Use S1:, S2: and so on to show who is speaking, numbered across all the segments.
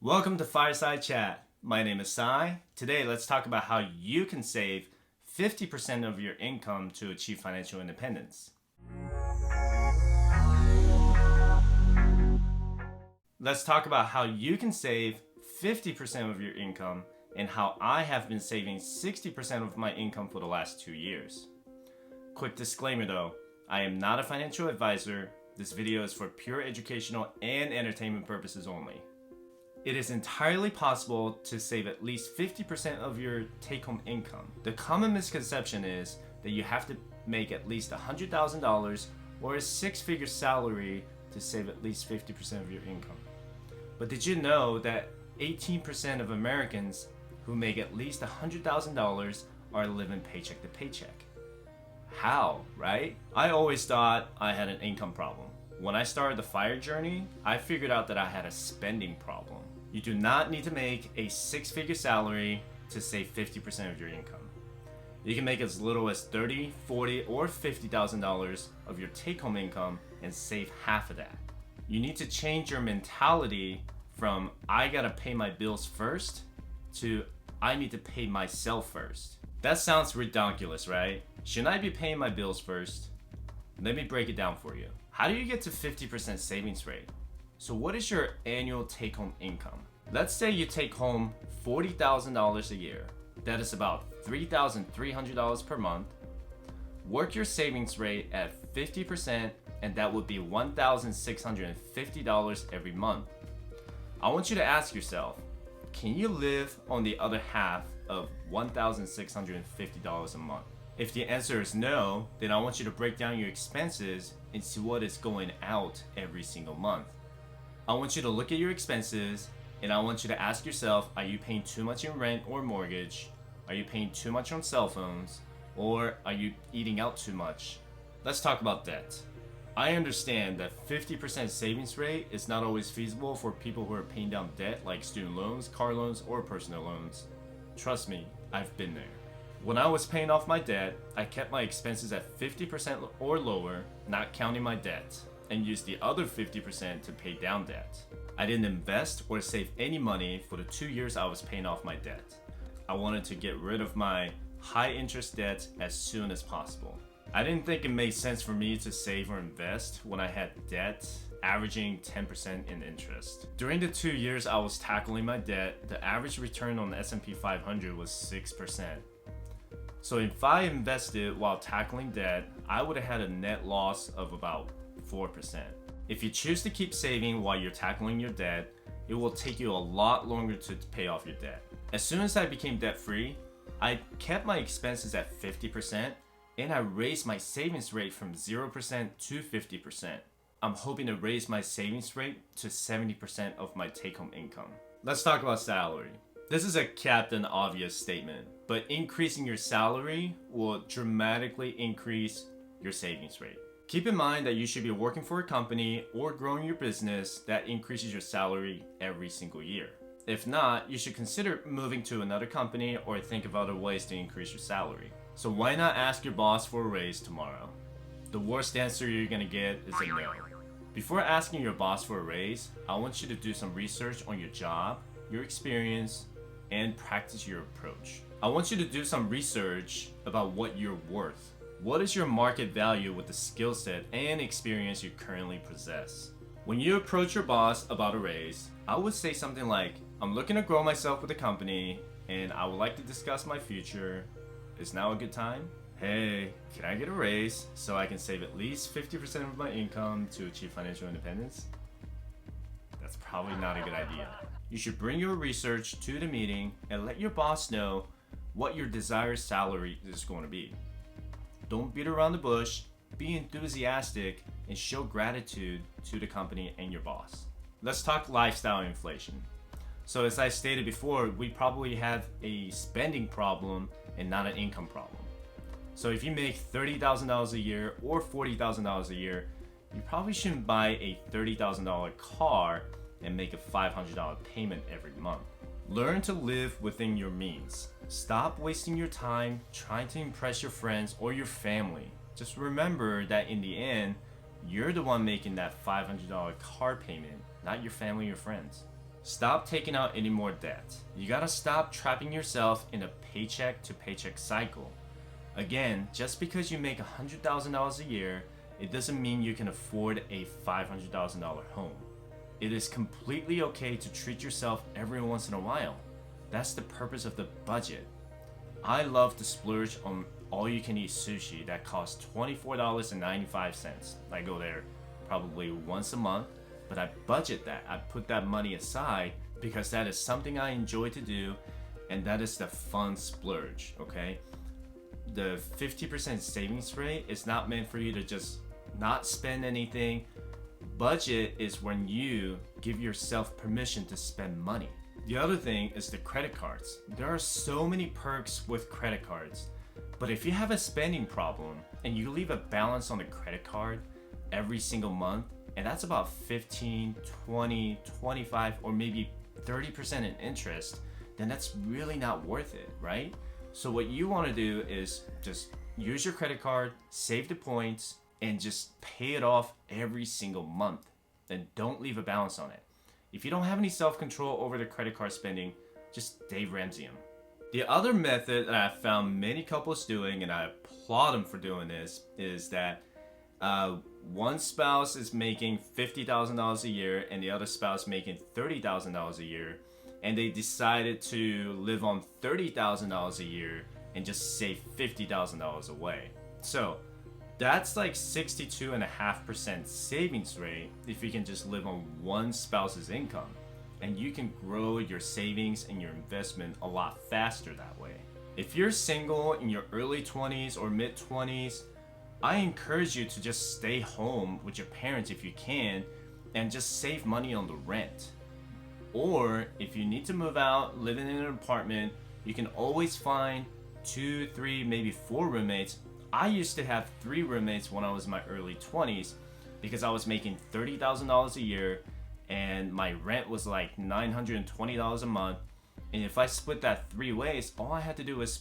S1: Welcome to Fireside Chat. My name is Sai. Today, let's talk about how you can save 50% of your income to achieve financial independence. Let's talk about how you can save 50% of your income and how I have been saving 60% of my income for the last 2 years. Quick disclaimer though, I am not a financial advisor. This video is for pure educational and entertainment purposes only. It is entirely possible to save at least 50% of your take-home income. The common misconception is that you have to make at least $100,000 or a six-figure salary to save at least 50% of your income. But did you know that 18% of Americans who make at least $100,000 are living paycheck to paycheck? How, right? I always thought I had an income problem. When I started the FIRE journey, I figured out that I had a spending problem. You do not need to make a six-figure salary to save 50% of your income. You can make as little as $30,000, $40,000, or $50,000 of your take-home income and save half of that. You need to change your mentality from I gotta pay my bills first to I need to pay myself first. That sounds ridiculous, right? Shouldn't I be paying my bills first? Let me break it down for you. How do you get to 50% savings rate? So what is your annual take-home income? Let's say you take home $40,000 a year. That is about $3,300 per month. Work your savings rate at 50% and that would be $1,650 every month. I want you to ask yourself, can you live on the other half of $1,650 a month? If the answer is no, then I want you to break down your expenses and see what is going out every single month. I want you to look at your expenses and I want you to ask yourself, are you paying too much in rent or mortgage? Are you paying too much on cell phones? Or are you eating out too much? Let's talk about debt. I understand that 50% savings rate is not always feasible for people who are paying down debt like student loans, car loans, or personal loans. Trust me, I've been there. When I was paying off my debt, I kept my expenses at 50% or lower, not counting my debt, and used the other 50% to pay down debt. I didn't invest or save any money for the 2 years I was paying off my debt. I wanted to get rid of my high interest debt as soon as possible. I didn't think it made sense for me to save or invest when I had debt averaging 10% in interest. During the 2 years I was tackling my debt, the average return on the S&P 500 was 6%. So if I invested while tackling debt, I would have had a net loss of about 4%. If you choose to keep saving while you're tackling your debt, it will take you a lot longer to pay off your debt. As soon as I became debt-free, I kept my expenses at 50% and I raised my savings rate from 0% to 50%. I'm hoping to raise my savings rate to 70% of my take-home income. Let's talk about salary. This is a Captain Obvious statement, but increasing your salary will dramatically increase your savings rate. Keep in mind that you should be working for a company or growing your business that increases your salary every single year. If not, you should consider moving to another company or think of other ways to increase your salary. So why not ask your boss for a raise tomorrow? The worst answer you're gonna get is a no. Before asking your boss for a raise, I want you to do some research on your job, your experience, and practice your approach. I want you to do some research about what you're worth. What is your market value with the skill set and experience you currently possess? When you approach your boss about a raise, I would say something like, I'm looking to grow myself with the company and I would like to discuss my future. Is now a good time? Hey, can I get a raise so I can save at least 50% of my income to achieve financial independence? That's probably not a good idea. You should bring your research to the meeting and let your boss know what your desired salary is going to be. Don't beat around the bush, be enthusiastic, and show gratitude to the company and your boss. Let's talk lifestyle inflation. So as I stated before, we probably have a spending problem and not an income problem. So if you make $30,000 a year or $40,000 a year, you probably shouldn't buy a $30,000 car and make a $500 payment every month. Learn to live within your means. Stop wasting your time trying to impress your friends or your family. Just remember that in the end, you're the one making that $500 car payment, not your family or friends. Stop taking out any more debt. You gotta stop trapping yourself in a paycheck to paycheck cycle. Again, just because you make $100,000 a year, it doesn't mean you can afford a $500,000 home. It is completely okay to treat yourself every once in a while. That's the purpose of the budget. I love to splurge on all-you-can-eat sushi that costs $24.95. I go there probably once a month, but I budget that. I put that money aside because that is something I enjoy to do, and that is the fun splurge, okay? The 50% savings rate is not meant for you to just not spend anything. Budget is when you give yourself permission to spend money. The other thing is the credit cards. There are so many perks with credit cards, but if you have a spending problem and you leave a balance on the credit card every single month, and that's about 15, 20, 25, or maybe 30% in interest, then that's really not worth it, right? So what you want to do is just use your credit card, save the points, and just pay it off every single month. Then don't leave a balance on it. If you don't have any self-control over the credit card spending, just Dave Ramsey them. The other method that I found many couples doing, and I applaud them for doing this, is that one spouse is making $50,000 a year and the other spouse making $30,000 a year, and they decided to live on $30,000 a year and just save $50,000 away. So that's like 62.5% savings rate if you can just live on one spouse's income, and you can grow your savings and your investment a lot faster that way. If you're single in your early 20s or mid 20s, I encourage you to just stay home with your parents if you can and just save money on the rent. Or if you need to move out, living in an apartment, you can always find 2, 3, maybe 4 roommates. I used to have 3 roommates when I was in my early 20s because I was making $30,000 a year and my rent was like $920 a month. And if I split that 3 ways, all I had to do was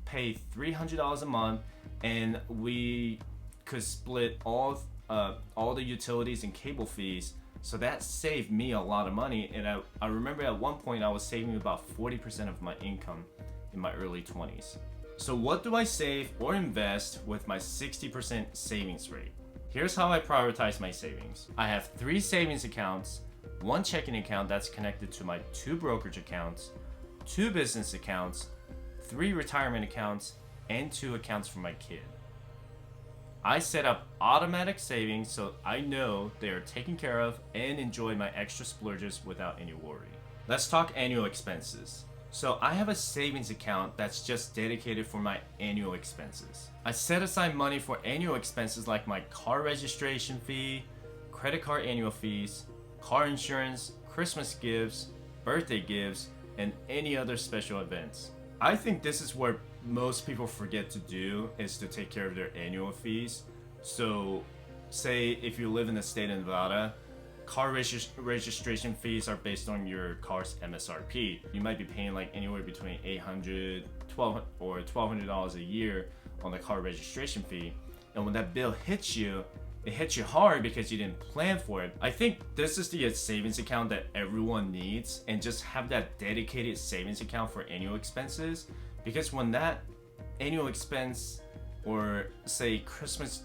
S1: pay $300 a month, and we could split all the utilities and cable fees. So that saved me a lot of money, and I remember at one point I was saving about 40% of my income in my early 20s. So what do I save or invest with my 60% savings rate? Here's how I prioritize my savings. I have 3 savings accounts, 1 checking account that's connected to my 2 brokerage accounts, 2 business accounts, 3 retirement accounts, and 2 accounts for my kid. I set up automatic savings so I know they are taken care of and enjoy my extra splurges without any worry. Let's talk annual expenses. So I have a savings account that's just dedicated for my annual expenses. I set aside money for annual expenses like my car registration fee, credit card annual fees, car insurance, Christmas gifts, birthday gifts, and any other special events. I think this is where most people forget to do, is to take care of their annual fees. So say if you live in the state of Nevada, car registration fees are based on your car's MSRP. You might be paying like anywhere between $800, $1,200 a year on the car registration fee. And when that bill hits you, it hits you hard because you didn't plan for it. I think this is the savings account that everyone needs, and just have that dedicated savings account for annual expenses. Because when that annual expense, or say Christmas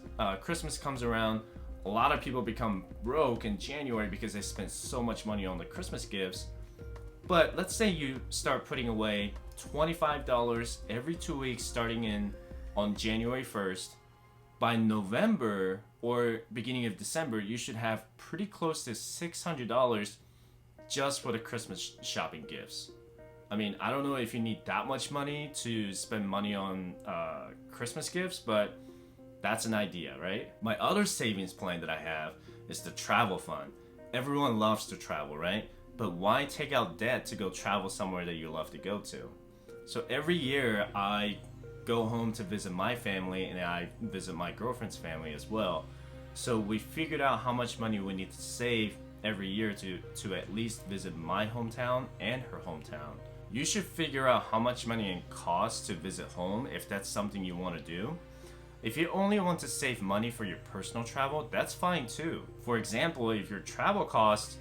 S1: comes around, a lot of people become broke in January because they spent so much money on the Christmas gifts. But let's say you start putting away $25 every 2 weeks starting on January 1st. By November or beginning of December, you should have pretty close to $600 just for the Christmas shopping gifts. I mean, I don't know if you need that much money to spend money on Christmas gifts, but that's an idea, right? My other savings plan that I have is the travel fund. Everyone loves to travel, right? But why take out debt to go travel somewhere that you love to go to? So every year I go home to visit my family, and I visit my girlfriend's family as well. So we figured out how much money we need to save every year to at least visit my hometown and her hometown. You should figure out how much money it costs to visit home if that's something you want to do. If you only want to save money for your personal travel, that's fine too. For example, if your travel costs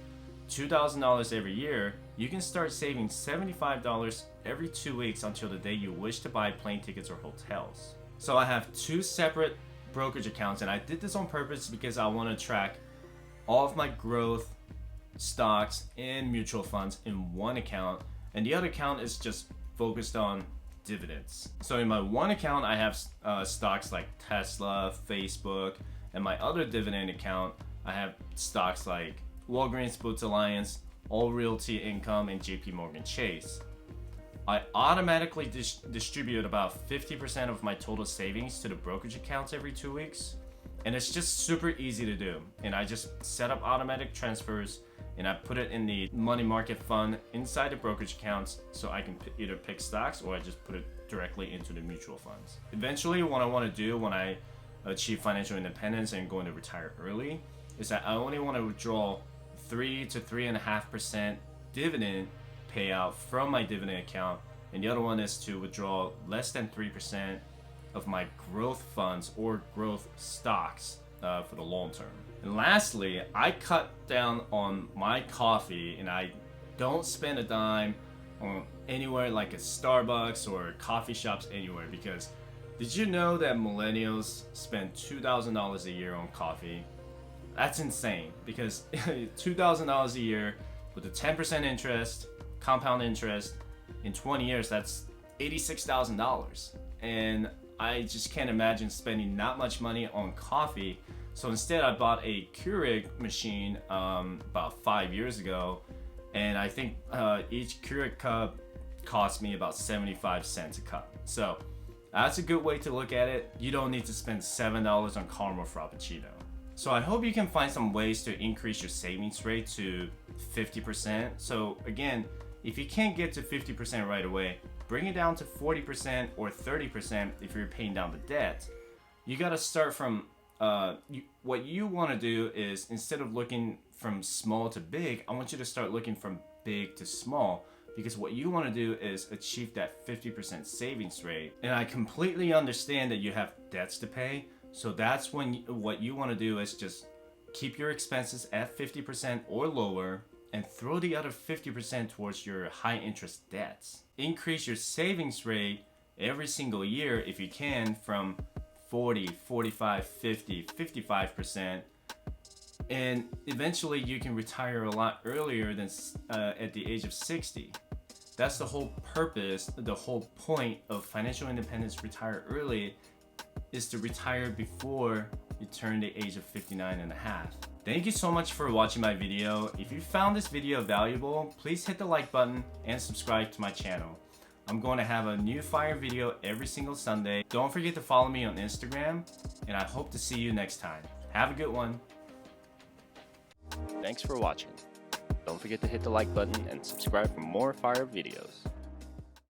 S1: $2,000 every year, you can start saving $75 every 2 weeks until the day you wish to buy plane tickets or hotels. So I have 2 separate brokerage accounts, and I did this on purpose because I want to track all of my growth, stocks, and mutual funds in one account, and the other account is just focused on dividends. So in my one account, I have stocks like Tesla, Facebook, and my other dividend account, I have stocks like Walgreens Boots Alliance, All Realty Income, and JP Morgan Chase. I automatically distribute about 50% of my total savings to the brokerage accounts every 2 weeks, and it's just super easy to do. And I just set up automatic transfers, and I put it in the money market fund inside the brokerage accounts, so I can either pick stocks or I just put it directly into the mutual funds. Eventually, what I want to do when I achieve financial independence and going to retire early is that I only want to withdraw 3 to 3.5% dividend payout from my dividend account, and the other one is to withdraw less than 3% of my growth funds or growth stocks for the long term. And lastly, I cut down on my coffee, and I don't spend a dime on anywhere like a Starbucks or coffee shops anywhere, because did you know that millennials spend $2,000 a year on coffee? That's insane, because $2,000 a year with a 10% interest, compound interest, in 20 years, that's $86,000. And I just can't imagine spending that much money on coffee. So instead, I bought a Keurig machine about 5 years ago, and I think each Keurig cup cost me about 75 cents a cup. So that's a good way to look at it. You don't need to spend $7 on caramel frappuccino. So I hope you can find some ways to increase your savings rate to 50%. So again, if you can't get to 50% right away, bring it down to 40% or 30% if you're paying down the debt. You gotta start from, what you wanna do is, instead of looking from small to big, I want you to start looking from big to small, because what you wanna do is achieve that 50% savings rate. And I completely understand that you have debts to pay, so that's when what you wanna do is just keep your expenses at 50% or lower, and throw the other 50% towards your high interest debts. Increase your savings rate every single year if you can from 40, 45, 50, 55%, and eventually you can retire a lot earlier than at the age of 60. That's the whole purpose, the whole point of financial independence, retire early, is to retire before you turn the age of 59 and a half. Thank you so much for watching my video. If you found this video valuable, please hit the like button and subscribe to my channel. I'm going to have a new fire video every single Sunday. Don't forget to follow me on Instagram, and I hope to see you next time. Have a good one. Thanks for watching. Don't forget to hit the like button and subscribe for more fire videos.